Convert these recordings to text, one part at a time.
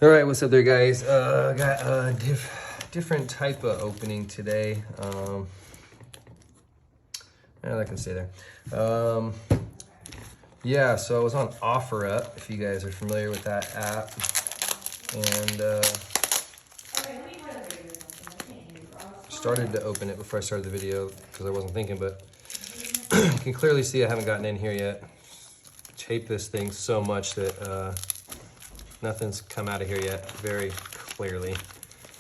All right, what's up there, guys? Got a different type of opening today. I can stay there. Yeah, so I was on OfferUp, if you guys are familiar with that app. And started to open it before I started the video because I wasn't thinking, but you can clearly see I haven't gotten in here yet. Tape this thing so much that nothing's come out of here yet, very clearly,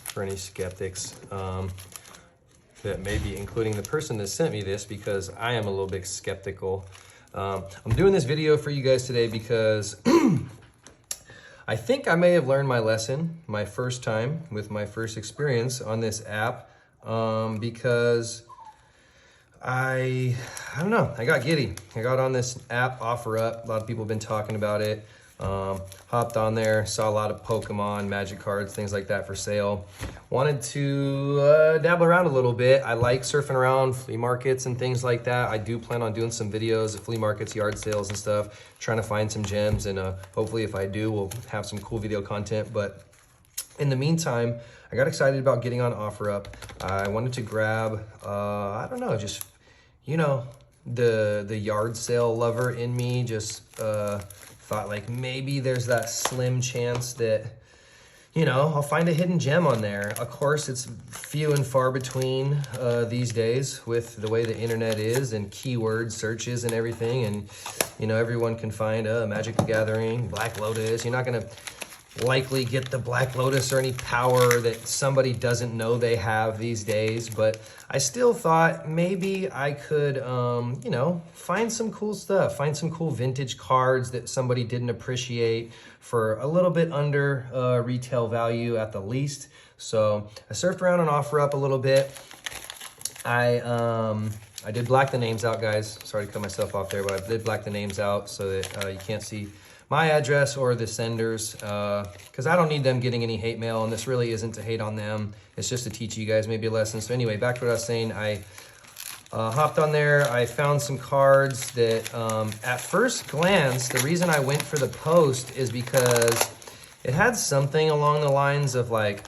for any skeptics that may be including the person that sent me this, because I am a little bit skeptical. I'm doing this video for you guys today because I think I may have learned my lesson my first time with my first experience on this app, because I don't know, I got giddy. I got on this app, OfferUp. A lot of people have been talking about it. Hopped on there, saw a lot of Pokemon, Magic cards, things like that for sale. Wanted to dabble around a little bit. I like surfing around flea markets and things like that. I do plan on doing some videos of flea markets, yard sales and stuff, trying to find some gems, and hopefully if I do, we'll have some cool video content. But in the meantime, I got excited about getting on OfferUp. I wanted to grab, I don't know, just, you know, the yard sale lover in me just thought like maybe there's that slim chance that, you know, I'll find a hidden gem on there. Of course, it's few and far between these days with the way the internet is and keyword searches and everything. And, you know, everyone can find a Magic the Gathering, Black Lotus. You're not gonna likely get the Black Lotus or any power that somebody doesn't know they have these days, but I still thought maybe I could, you know, find some cool stuff, find some cool vintage cards that somebody didn't appreciate for a little bit under retail value at the least. So I surfed around on OfferUp a little bit. I did black the names out, guys. Sorry to cut myself off there, but I did black the names out so that you can't see my address or the senders, because I don't need them getting any hate mail, and this really isn't to hate on them. It's just to teach you guys maybe a lesson. So anyway, back to what I was saying. I hopped on there. I found some cards that at first glance, the reason I went for the post is because it had something along the lines of like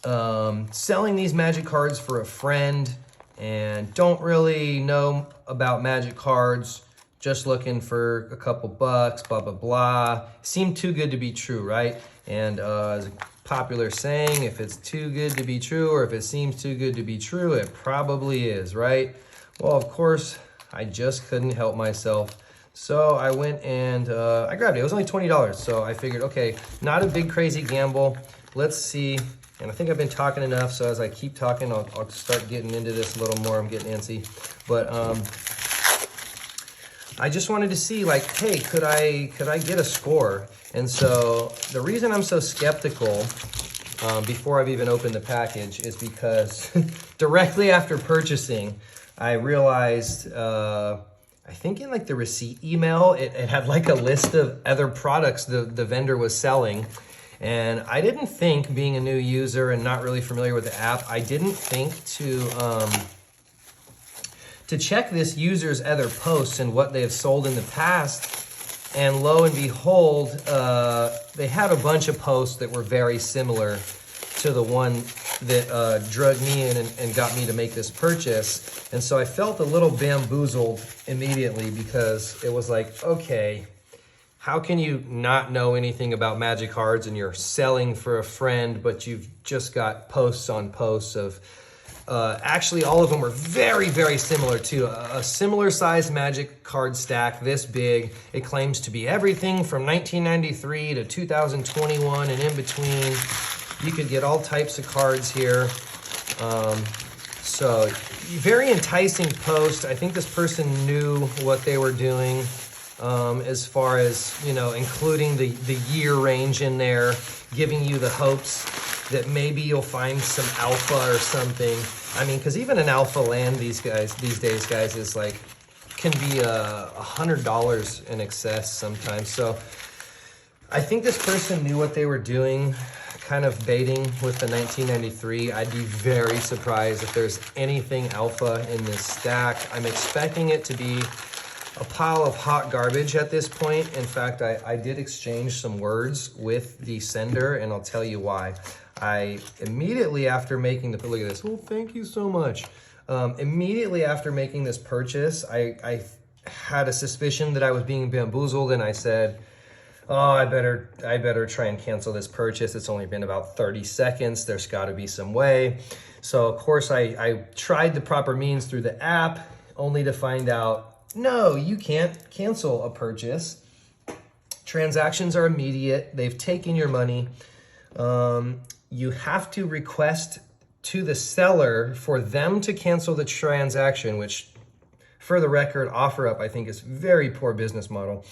selling these Magic cards for a friend and don't really know about Magic cards, just looking for a couple bucks, blah, blah, blah. Seemed too good to be true, right? And as a popular saying, if it's too good to be true, or if it seems too good to be true, it probably is, right? Well, of course, I just couldn't help myself. So I went and I grabbed it. It was only $20. So I figured, okay, not a big crazy gamble. Let's see. And I think I've been talking enough. So as I keep talking, I'll start getting into this a little more. I'm getting antsy. But I just wanted to see, like, hey, could I get a score? And so the reason I'm so skeptical before I've even opened the package is because directly after purchasing, I realized, I think in like the receipt email, it had like a list of other products the vendor was selling. And I didn't think, being a new user and not really familiar with the app, I didn't think to check this user's other posts and what they have sold in the past. And lo and behold, they had a bunch of posts that were very similar to the one that drugged me in and got me to make this purchase. And so I felt a little bamboozled immediately, because it was like, okay, how can you not know anything about Magic cards and you're selling for a friend, but you've just got posts on posts of actually, all of them were very, very similar to a similar sized Magic card stack this big. It claims to be everything from 1993 to 2021 and in between. You could get all types of cards here. So very enticing post. I think this person knew what they were doing as far as, you know, including the year range in there, giving you the hopes that maybe you'll find some alpha or something. I mean, because even an alpha land these days, guys, is like, can be $100 in excess sometimes. So I think this person knew what they were doing, kind of baiting with the 1993. I'd be very surprised if there's anything alpha in this stack. I'm expecting it to be a pile of hot garbage at this point. In fact, I did exchange some words with the sender, and I'll tell you why. I immediately after making the, look at this, oh, thank you so much. Immediately after making this purchase, I had a suspicion that I was being bamboozled, and I said, oh, I better try and cancel this purchase. It's only been about 30 seconds. There's gotta be some way. So of course I tried the proper means through the app, only to find out, no, you can't cancel a purchase. Transactions are immediate. They've taken your money. You have to request to the seller for them to cancel the transaction, which for the record, OfferUp, I think is very poor business model.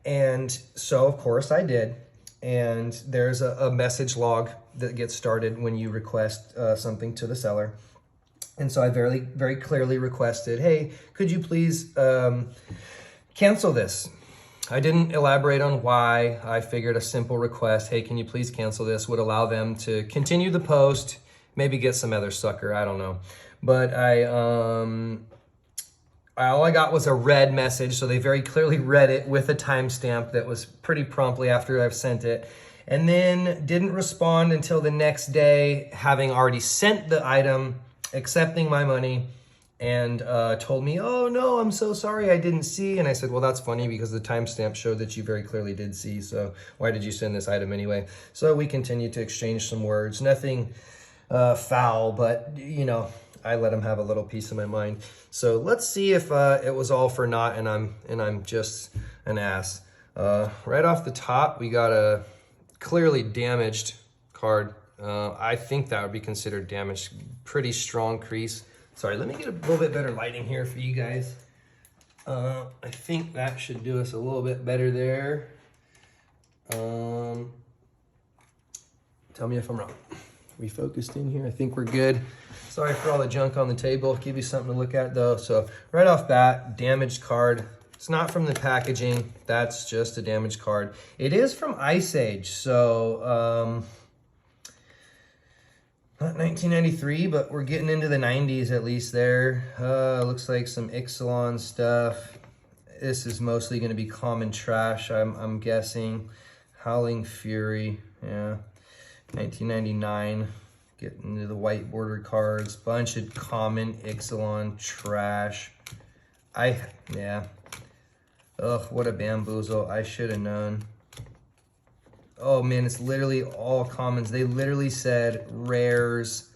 And so of course I did. And there's a message log that gets started when you request something to the seller. And so I very clearly requested, hey, could you please cancel this? I didn't elaborate on why. I figured a simple request, hey, can you please cancel this, would allow them to continue the post, maybe get some other sucker, I don't know. But all I got was a red message, so they very clearly read it with a timestamp that was pretty promptly after I've sent it, and then didn't respond until the next day, having already sent the item, accepting my money, and told me, oh no, I'm so sorry, I didn't see. And I said, well, that's funny because the timestamp showed that you very clearly did see, so why did you send this item anyway? So we continued to exchange some words, nothing foul, but you know, I let him have a little piece of my mind. So let's see if it was all for naught and I'm just an ass. Right off the top, we got a clearly damaged card. I think that would be considered damaged. Pretty strong crease. Sorry, let me get a little bit better lighting here for you guys. I think that should do us a little bit better there. Tell me if I'm wrong. We focused in here? I think we're good. Sorry for all the junk on the table. Give you something to look at though. So right off bat, damaged card. It's not from the packaging. That's just a damaged card. It is from Ice Age. So not 1993, but we're getting into the 90s at least there. Looks like some Ixalan stuff. This is mostly going to be common trash, I'm guessing. Howling Fury, yeah. 1999, getting into the white border cards. Bunch of common Ixalan trash. Yeah. Ugh, what a bamboozle. I should have known. Oh man, it's literally all commons. They literally said rares,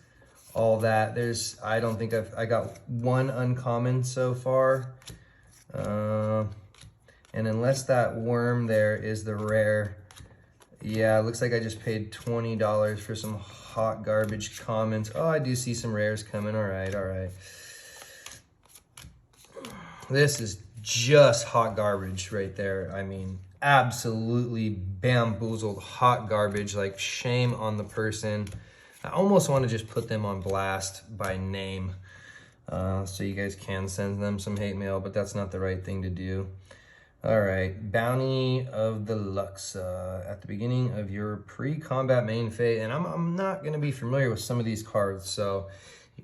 all that. I don't think I got one uncommon so far. And unless that worm there is the rare, yeah, it looks like I just paid $20 for some hot garbage commons. Oh, I do see some rares coming. All right, all right. This is just hot garbage right there. I mean, absolutely bamboozled hot garbage. Like, shame on the person. I almost want to just put them on blast by name, so you guys can send them some hate mail, but that's not the right thing to do. All right, Bounty of the Luxa at the beginning of your pre-combat main phase, and I'm not going to be familiar with some of these cards, so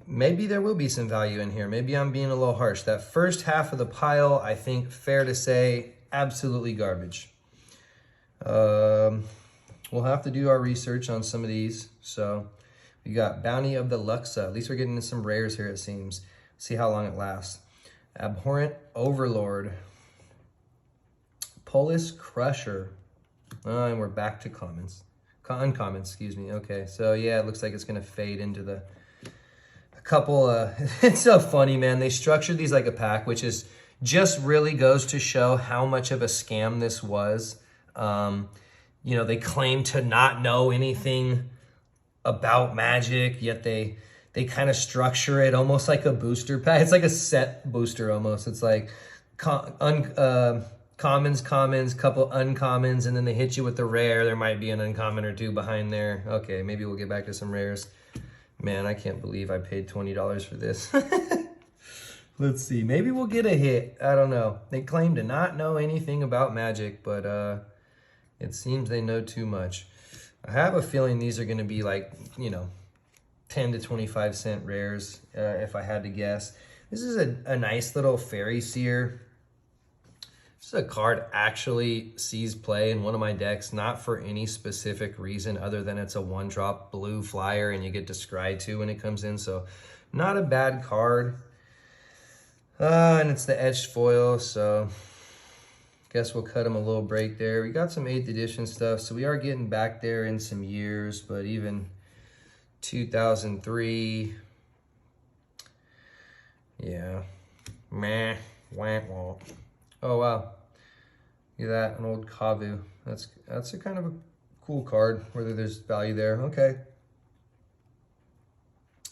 maybe there will be some value in here. Maybe I'm being a little harsh. That first half of the pile, I think, fair to say, absolutely garbage. We'll have to do our research on some of these. So we got Bounty of the Luxa. At least we're getting into some rares here, it seems. See how long it lasts. Abhorrent Overlord. Polis Crusher. Oh, and we're back to commons. Uncommons, excuse me. Okay, so yeah, it looks like it's gonna fade into the couple. It's so funny, man. They structured these like a pack, which is just really goes to show how much of a scam this was. You know, they claim to not know anything about Magic, yet they kind of structure it almost like a booster pack. It's like a set booster almost. It's like commons, couple uncommons, and then they hit you with the rare. There might be an uncommon or two behind there. Okay, maybe we'll get back to some rares. Man, I can't believe I paid $20 for this. Let's see, maybe we'll get a hit. I don't know. They claim to not know anything about Magic, but it seems they know too much. I have a feeling these are gonna be like, you know, 10 to 25 cent rares, if I had to guess. This is a nice little Fairy Seer. This is a card actually sees play in one of my decks, not for any specific reason other than it's a 1-drop blue flyer and you get to scry 2 when it comes in. So not a bad card. And it's the etched foil, so guess we'll cut him a little break there. We got some 8th edition stuff, so we are getting back there in some years, but even 2003, yeah, meh, wah, wah. Oh wow, look at that, an old Kavu. That's a kind of a cool card, whether there's value there. Okay.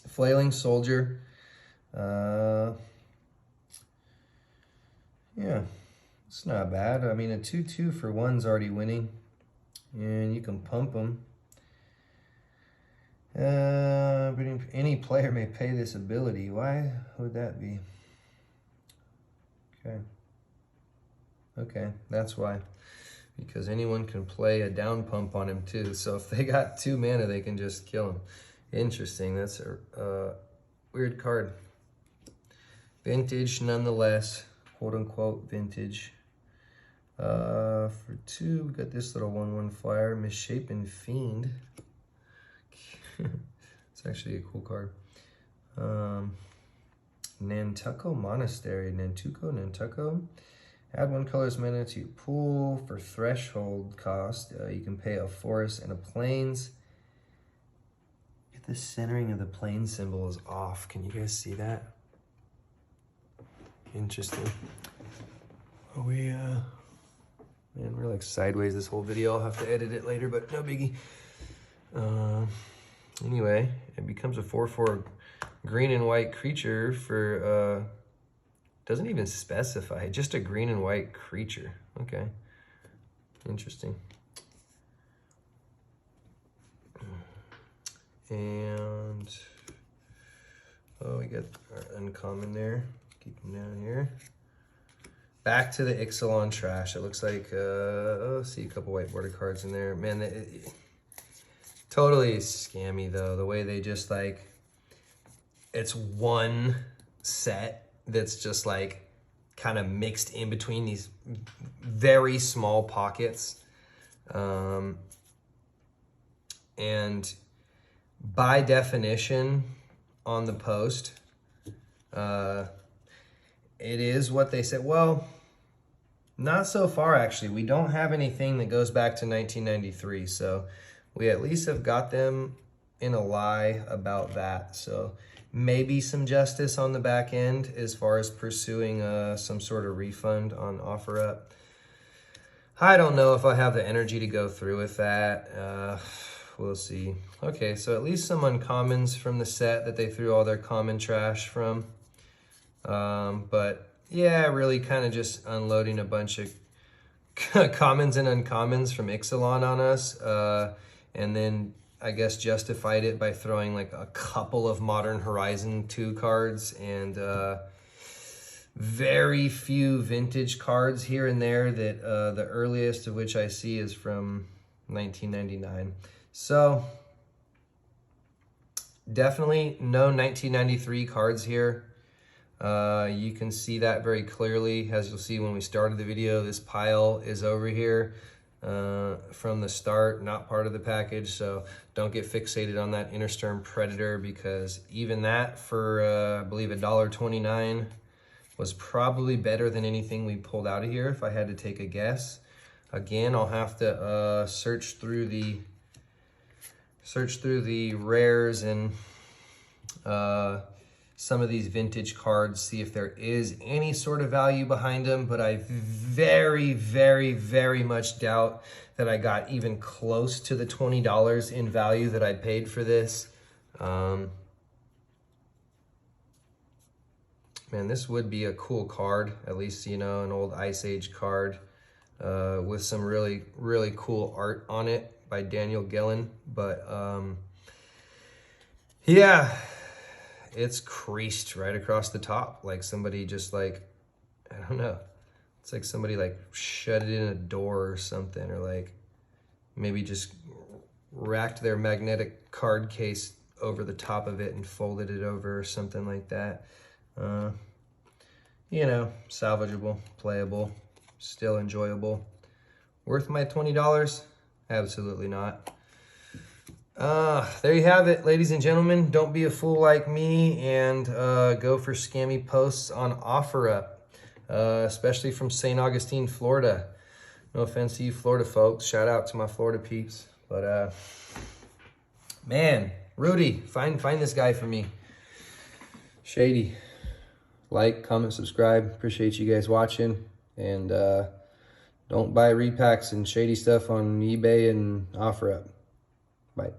Flailing Soldier. Yeah, it's not bad. I mean, a 2/2 for 1's already winning, and you can pump them. But any player may pay this ability. Why would that be? Okay. Okay, that's why. Because anyone can play a down pump on him too. So if they got 2 mana, they can just kill him. Interesting. That's a weird card. Vintage nonetheless. Quote unquote vintage. For 2, we got this little 1/1 flyer, Misshapen Fiend. It's actually a cool card. Nantuko Monastery. Nantuko. Add 1 color's mana to your pool for threshold cost. You can pay a forest and a plains. Get the centering of the plane symbol is off. Can you guys see that? Interesting. Oh, man, we're like sideways this whole video. I'll have to edit it later, but no biggie. Anyway, it becomes a 4/4 green and white creature for, doesn't even specify, just a green and white creature. Okay, interesting. And, oh, we got our uncommon there. Keep them down here. Back to the Ixalan trash. It looks like, oh, see a couple white border cards in there. Man, totally scammy though. The way they just like, it's one set that's just like kind of mixed in between these very small pockets. And by definition on the post, it is what they said. Well, not so far actually. We don't have anything that goes back to 1993, so we at least have got them in a lie about that. So maybe some justice on the back end as far as pursuing some sort of refund on OfferUp. I don't know if I have the energy to go through with that. We'll see. Okay, so at least some uncommons from the set that they threw all their common trash from. But yeah, really kind of just unloading a bunch of commons and uncommons from Ixalan on us. And then I guess justified it by throwing like a couple of Modern Horizon 2 cards and very few vintage cards here and there that the earliest of which I see is from 1999. So definitely no 1993 cards here. You can see that very clearly. As you'll see when we started the video, this pile is over here from the start, not part of the package. So don't get fixated on that Innerstorm Predator, because even that for, I believe, $1.29 was probably better than anything we pulled out of here if I had to take a guess. Again, I'll have to search through the rares and some of these vintage cards, see if there is any sort of value behind them, but I very, very, very much doubt that I got even close to the $20 in value that I paid for this. Man, this would be a cool card, at least, you know, an old Ice Age card with some really, really cool art on it by Daniel Gillen, but yeah, it's creased right across the top, like somebody just like, I don't know, it's like somebody like shut it in a door or something, or like maybe just racked their magnetic card case over the top of it and folded it over or something like that. You know, salvageable, playable, still enjoyable. Worth my $20? Absolutely not. There you have it, ladies and gentlemen. Don't be a fool like me and go for scammy posts on OfferUp, especially from St. Augustine, Florida. No offense to you Florida folks. Shout out to my Florida peeps. But man, Rudy, find this guy for me. Shady. Like, comment, subscribe. Appreciate you guys watching. And don't buy repacks and shady stuff on eBay and OfferUp. Bye.